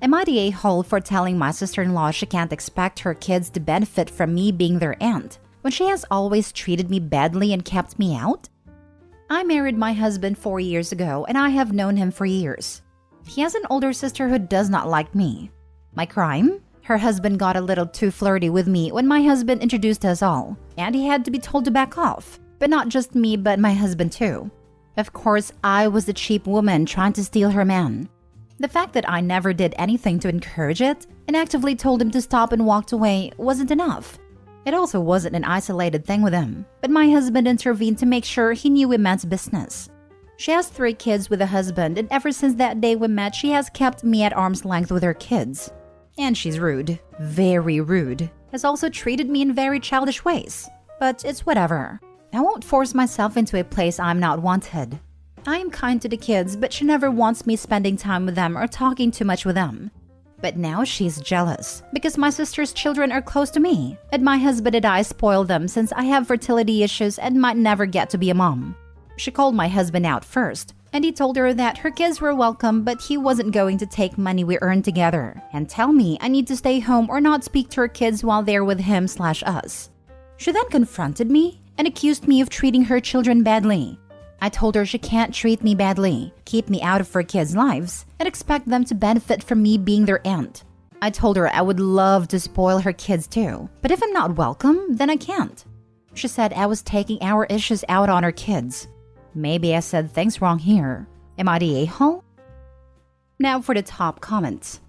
Am I the a-hole for telling my sister-in-law she can't expect her kids to benefit from me being their aunt when she has always treated me badly and kept me out? I married my husband 4 years ago and I have known him for years. He has an older sister who does not like me. My crime? Her husband got a little too flirty with me when my husband introduced us all, and he had to be told to back off. But not just me, but my husband too. Of course, I was the cheap woman trying to steal her man. The fact that I never did anything to encourage it and actively told him to stop and walked away wasn't enough. It also wasn't an isolated thing with him, but my husband intervened to make sure he knew we meant business. She has 3 kids with a husband, and ever since that day we met, she has kept me at arm's length with her kids. And she's rude, very rude, has also treated me in very childish ways. But it's whatever. I won't force myself into a place I'm not wanted. I am kind to the kids, but she never wants me spending time with them or talking too much with them. But now she's jealous because my sister's children are close to me, and my husband and I spoil them since I have fertility issues and might never get to be a mom. She called my husband out first, and he told her that her kids were welcome, but he wasn't going to take money we earned together and tell me I need to stay home or not speak to her kids while they're with him/us. She then confronted me and accused me of treating her children badly. I told her she can't treat me badly, keep me out of her kids' lives, and expect them to benefit from me being their aunt. I told her I would love to spoil her kids too, but if I'm not welcome, then I can't. She said I was taking our issues out on her kids. Maybe I said things wrong here. Am I the a-hole? Now for the top comments.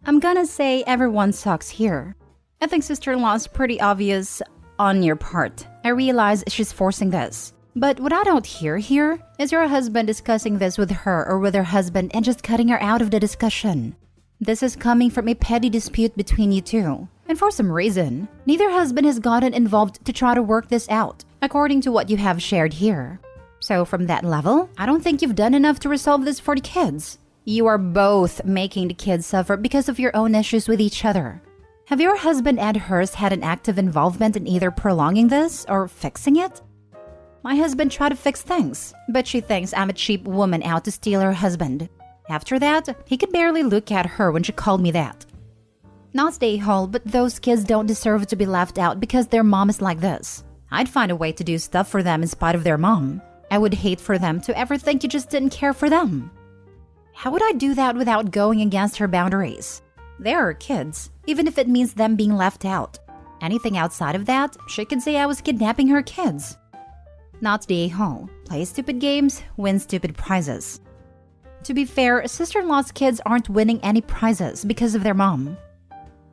I'm gonna say everyone sucks here. I think sister-in-law is pretty obvious on your part. I realize she's forcing this. But what I don't hear here is your husband discussing this with her or with her husband and just cutting her out of the discussion. This is coming from a petty dispute between you two. And for some reason, neither husband has gotten involved to try to work this out, according to what you have shared here. So from that level, I don't think you've done enough to resolve this for the kids. You are both making the kids suffer because of your own issues with each other. Have your husband and hers had an active involvement in either prolonging this or fixing it? My husband tried to fix things, but she thinks I'm a cheap woman out to steal her husband. After that, he could barely look at her when she called me that. Not the a-hole, but those kids don't deserve to be left out because their mom is like this. I'd find a way to do stuff for them in spite of their mom. I would hate for them to ever think you just didn't care for them. How would I do that without going against her boundaries? They are kids, even if it means them being left out. Anything outside of that, she could say I was kidnapping her kids. Not the a-hole. Play stupid games, win stupid prizes. To be fair, sister-in-law's kids aren't winning any prizes because of their mom.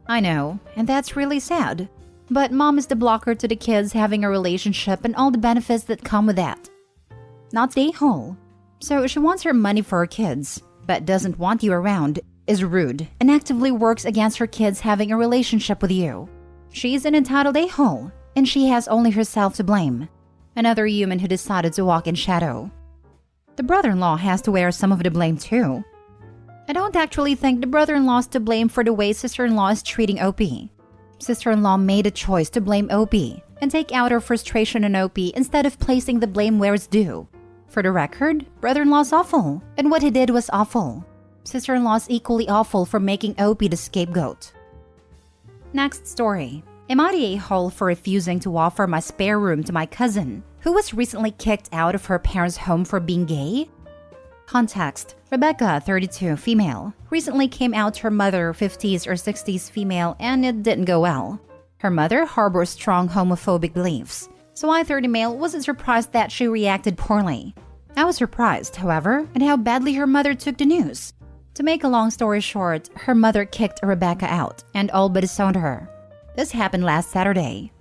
I know, and that's really sad. But mom is the blocker to the kids having a relationship and all the benefits that come with that. Not the a-hole. So she wants her money for her kids, but doesn't want you around, is rude, and actively works against her kids having a relationship with you. She's an entitled a-hole, and she has only herself to blame. Another human who decided to walk in shadow. The brother-in-law has to wear some of the blame too. I don't actually think the brother-in-law is to blame for the way sister-in-law is treating OP. Sister-in-law made a choice to blame OP and take out her frustration on OP instead of placing the blame where it's due. For the record, brother-in-law's awful, and what he did was awful. Sister-in-law's equally awful for making OP the scapegoat. Next story. Am I the a-hole for refusing to offer my spare room to my cousin, who was recently kicked out of her parents' home for being gay? Context. Rebecca, 32, female, recently came out to her mother, 50s or 60s female, and it didn't go well. Her mother harbors strong homophobic beliefs, so I, 30 male, wasn't surprised that she reacted poorly. I was surprised, however, at how badly her mother took the news. To make a long story short, her mother kicked Rebecca out and all but disowned her. This happened last Saturday.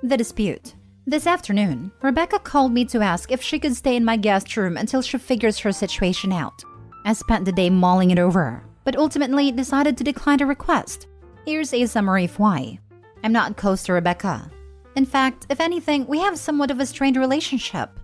The dispute. This afternoon, Rebecca called me to ask if she could stay in my guest room until she figures her situation out. I spent the day mulling it over, but ultimately decided to decline the request. Here's a summary of why. I'm not close to Rebecca. In fact, if anything, we have somewhat of a strained relationship.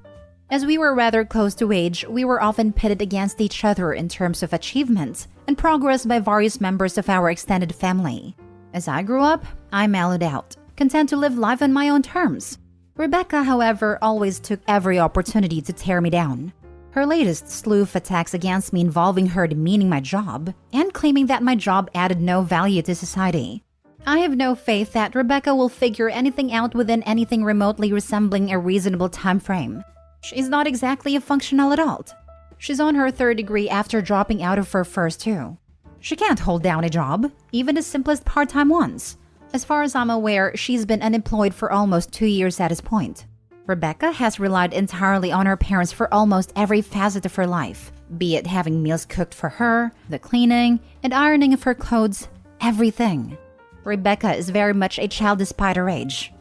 As we were rather close to age, we were often pitted against each other in terms of achievements and progress by various members of our extended family. As I grew up, I mellowed out, content to live life on my own terms. Rebecca, however, always took every opportunity to tear me down. Her latest slew of attacks against me involving her demeaning my job and claiming that my job added no value to society. I have no faith that Rebecca will figure anything out within anything remotely resembling a reasonable time frame. She's not exactly a functional adult. She's on her third degree after dropping out of her first two. She can't hold down a job, even the simplest part-time ones. As far as I'm aware, she's been unemployed for almost 2 years at this point. Rebecca has relied entirely on her parents for almost every facet of her life, be it having meals cooked for her, the cleaning, and ironing of her clothes, everything. Rebecca is very much a child despite her age.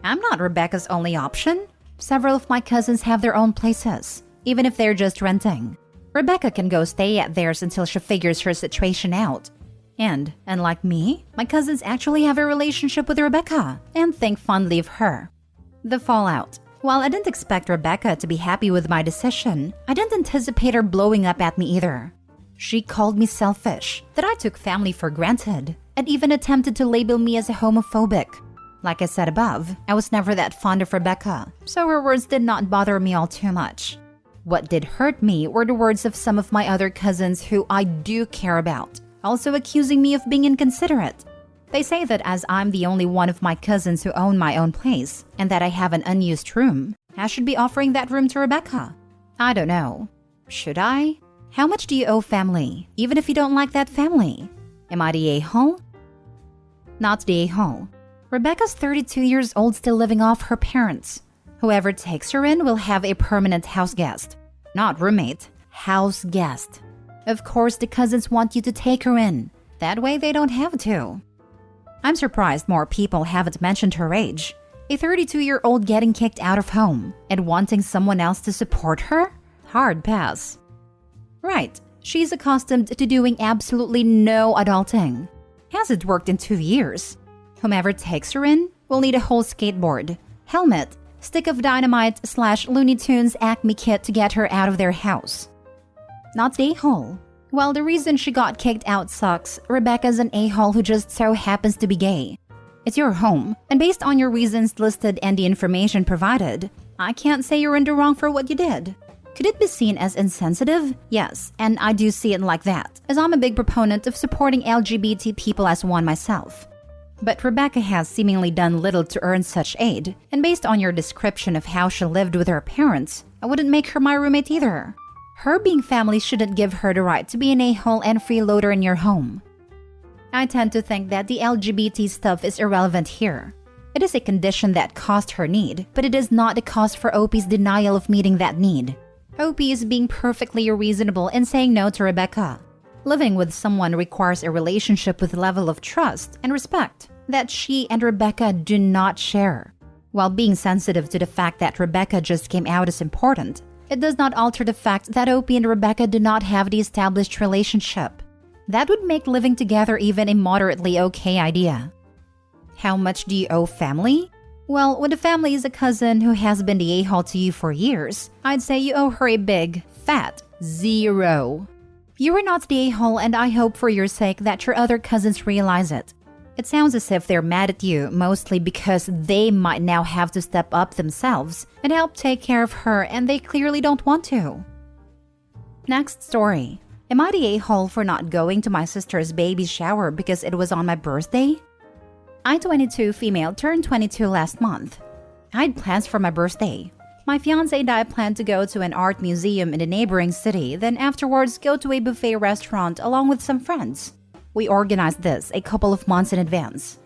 I'm not Rebecca's only option. Several of my cousins have their own places, even if they're just renting. Rebecca can go stay at theirs until she figures her situation out. And, unlike me, my cousins actually have a relationship with Rebecca and think fondly of her. The fallout. While I didn't expect Rebecca to be happy with my decision, I didn't anticipate her blowing up at me either. She called me selfish, that I took family for granted, and even attempted to label me as a homophobic. Like I said above, I was never that fond of Rebecca, so her words did not bother me all too much. What did hurt me were the words of some of my other cousins who I do care about, also accusing me of being inconsiderate. They say that as I'm the only one of my cousins who own my own place, and that I have an unused room, I should be offering that room to Rebecca. I don't know. Should I? How much do you owe family, even if you don't like that family? Am I the a-hole? Not the a-hole. Rebecca's 32 years old, still living off her parents. Whoever takes her in will have a permanent house guest. Not roommate, house guest. Of course, the cousins want you to take her in. That way they don't have to. I'm surprised more people haven't mentioned her age. A 32-year-old getting kicked out of home and wanting someone else to support her? Hard pass. Right, she's accustomed to doing absolutely no adulting. Hasn't worked in 2 years. Whomever takes her in will need a whole skateboard, helmet, stick of dynamite / Looney Tunes Acme kit to get her out of their house. Not the a-hole. Well, the reason she got kicked out sucks. Rebecca's an a-hole who just so happens to be gay. It's your home, and based on your reasons listed and the information provided, I can't say you're in the wrong for what you did. Could it be seen as insensitive? Yes, and I do see it like that, as I'm a big proponent of supporting LGBT people as one myself. But Rebecca has seemingly done little to earn such aid, and based on your description of how she lived with her parents, I wouldn't make her my roommate either. Her being family shouldn't give her the right to be an a-hole and freeloader in your home. I tend to think that the LGBT stuff is irrelevant here. It is a condition that caused her need, but it is not a cause for OP's denial of meeting that need. OP is being perfectly reasonable in saying no to Rebecca. Living with someone requires a relationship with a level of trust and respect that she and Rebecca do not share. While being sensitive to the fact that Rebecca just came out is important, it does not alter the fact that OP and Rebecca do not have the established relationship. That would make living together even a moderately okay idea. How much do you owe family? Well, when the family is a cousin who has been the a-hole to you for years, I'd say you owe her a big, fat 0. You are not the a-hole, and I hope for your sake that your other cousins realize it. It sounds as if they're mad at you, mostly because they might now have to step up themselves and help take care of her, and they clearly don't want to. Next story. Am I the a-hole for not going to my sister's baby shower because it was on my birthday? I, 22 female, turned 22 last month. I had plans for my birthday. My fiancé and I planned to go to an art museum in a neighboring city, then afterwards go to a buffet restaurant along with some friends. We organized this a couple of months in advance.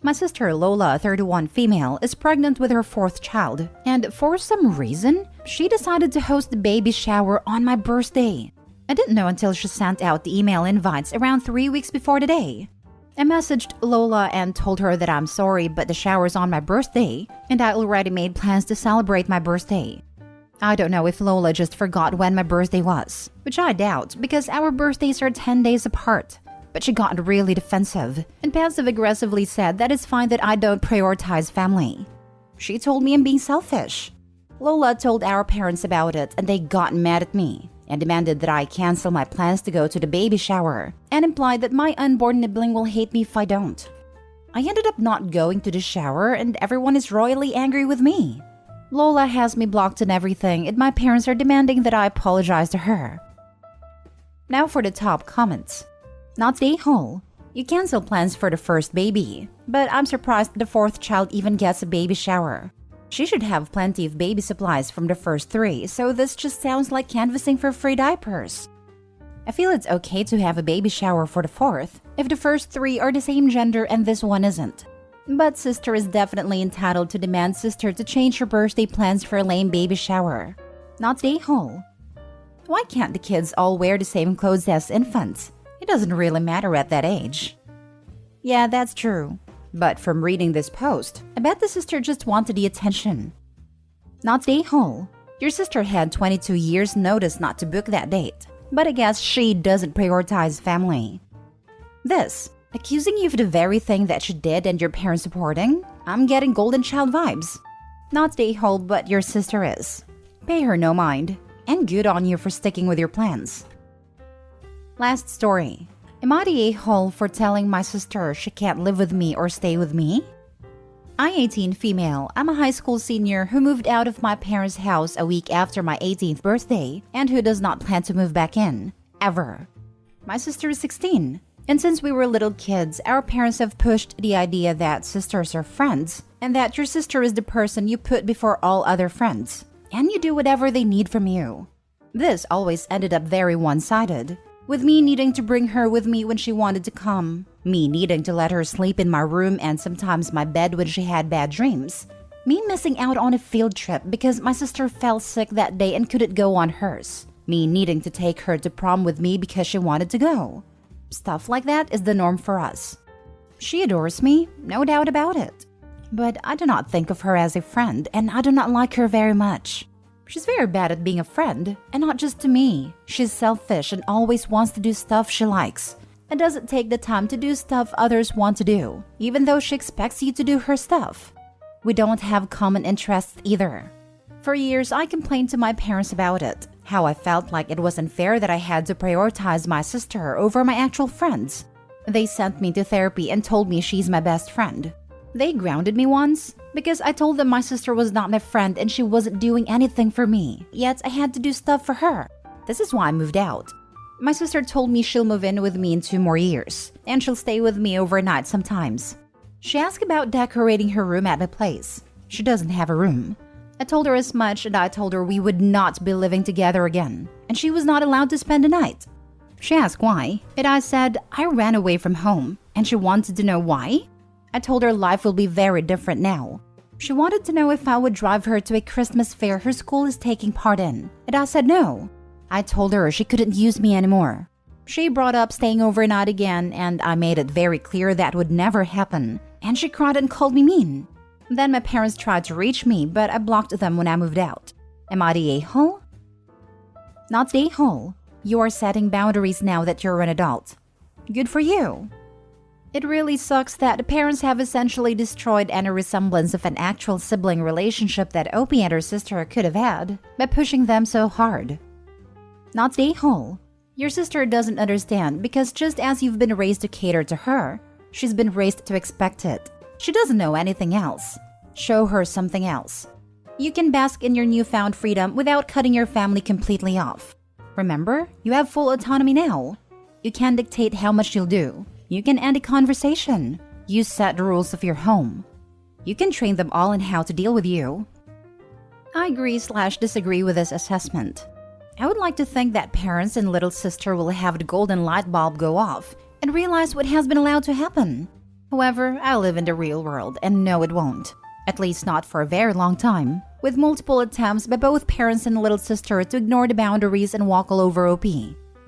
My sister Lola, 31 female, is pregnant with her 4th child, and for some reason, she decided to host the baby shower on my birthday. I didn't know until she sent out the email invites around 3 weeks before the day. I messaged Lola and told her that I'm sorry, but the shower's on my birthday, and I already made plans to celebrate my birthday. I don't know if Lola just forgot when my birthday was, which I doubt because our birthdays are 10 days apart. But she got really defensive and passive-aggressively said that it's fine that I don't prioritize family. She told me I'm being selfish. Lola told our parents about it and they got mad at me and demanded that I cancel my plans to go to the baby shower and implied that my unborn nibbling will hate me if I don't. I ended up not going to the shower and everyone is royally angry with me. Lola has me blocked and everything, and my parents are demanding that I apologize to her. Now for the top comments. Not today, Hole. You cancel plans for the first baby, but I'm surprised the fourth child even gets a baby shower. She should have plenty of baby supplies from the first three, so this just sounds like canvassing for free diapers. I feel it's okay to have a baby shower for the fourth, if the first three are the same gender and this one isn't. But sister is definitely entitled to demand sister to change her birthday plans for a lame baby shower. Not today, Hole. Why can't the kids all wear the same clothes as infants? It doesn't really matter at that age. Yeah, that's true. But from reading this post, I bet the sister just wanted the attention. Not today, Hole. Your sister had 22 years notice not to book that date, but I guess she doesn't prioritize family. This, accusing you of the very thing that she did and your parents supporting? I'm getting golden child vibes. Not today, Hole, but your sister is. Pay her no mind, and good on you for sticking with your plans. Last story. Am I the a-hole for telling my sister she can't live with me or stay with me? I'm 18 female. I'm a high school senior who moved out of my parents' house a week after my 18th birthday and who does not plan to move back in. Ever. My sister is 16. And since we were little kids, our parents have pushed the idea that sisters are friends and that your sister is the person you put before all other friends. And you do whatever they need from you. This always ended up very one-sided. With me needing to bring her with me when she wanted to come, me needing to let her sleep in my room and sometimes my bed when she had bad dreams, me missing out on a field trip because my sister fell sick that day and couldn't go on hers, me needing to take her to prom with me because she wanted to go. Stuff like that is the norm for us. She adores me, no doubt about it. But I do not think of her as a friend and I do not like her very much. She's very bad at being a friend, and not just to me. She's selfish and always wants to do stuff she likes, and doesn't take the time to do stuff others want to do, even though she expects you to do her stuff. We don't have common interests either. For years, I complained to my parents about it, how I felt like it was unfair that I had to prioritize my sister over my actual friends. They sent me to therapy and told me she's my best friend. They grounded me once because I told them my sister was not my friend and she wasn't doing anything for me, yet I had to do stuff for her. This is why I moved out. My sister told me she'll move in with me in 2 more years, and she'll stay with me overnight sometimes. She asked about decorating her room at my place. She doesn't have a room. I told her as much, and I told her we would not be living together again, and she was not allowed to spend the night. She asked why, and I said I ran away from home, and she wanted to know why. I told her life will be very different now. She wanted to know if I would drive her to a Christmas fair her school is taking part in, and I said no. I told her she couldn't use me anymore. She brought up staying overnight again, and I made it very clear that would never happen, and she cried and called me mean. Then my parents tried to reach me, but I blocked them when I moved out. Am I the a-hole? Not the a-hole. You are setting boundaries now that you're an adult. Good for you. It really sucks that the parents have essentially destroyed any resemblance of an actual sibling relationship that Opie and her sister could have had by pushing them so hard. Not the a-hole. Your sister doesn't understand because just as you've been raised to cater to her, she's been raised to expect it. She doesn't know anything else. Show her something else. You can bask in your newfound freedom without cutting your family completely off. Remember, you have full autonomy now. You can dictate how much you'll do. You can end a conversation. You set the rules of your home. You can train them all in how to deal with you. I agree/disagree with this assessment. I would like to think that parents and little sister will have the golden light bulb go off and realize what has been allowed to happen. However, I live in the real world and know it won't. At least not for a very long time, with multiple attempts by both parents and little sister to ignore the boundaries and walk all over OP.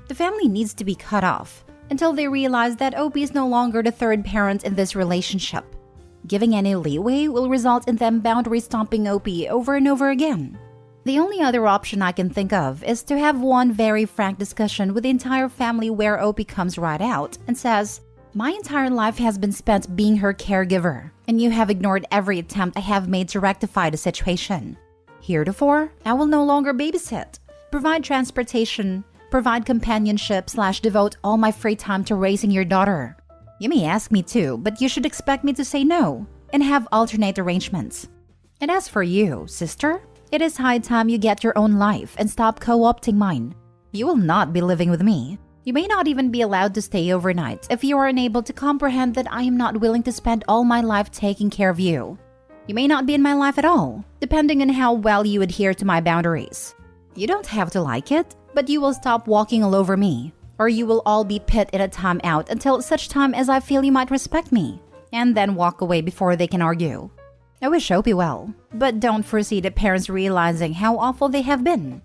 The family needs to be cut off until they realize that OP is no longer the third parent in this relationship. Giving any leeway will result in them boundary stomping OP over and over again. The only other option I can think of is to have one very frank discussion with the entire family where OP comes right out and says, "My entire life has been spent being her caregiver, and you have ignored every attempt I have made to rectify the situation. Heretofore, I will no longer babysit, provide transportation, provide companionship/devote all my free time to raising your daughter. You may ask me to, but you should expect me to say no and have alternate arrangements. And as for you, sister, it is high time you get your own life and stop co-opting mine. You will not be living with me. You may not even be allowed to stay overnight if you are unable to comprehend that I am not willing to spend all my life taking care of you. You may not be in my life at all, depending on how well you adhere to my boundaries. You don't have to like it, but you will stop walking all over me, or you will all be put in a time out until such time as I feel you might respect me, and then walk away before they can argue. I wish hope you well, but don't foresee the parents realizing how awful they have been.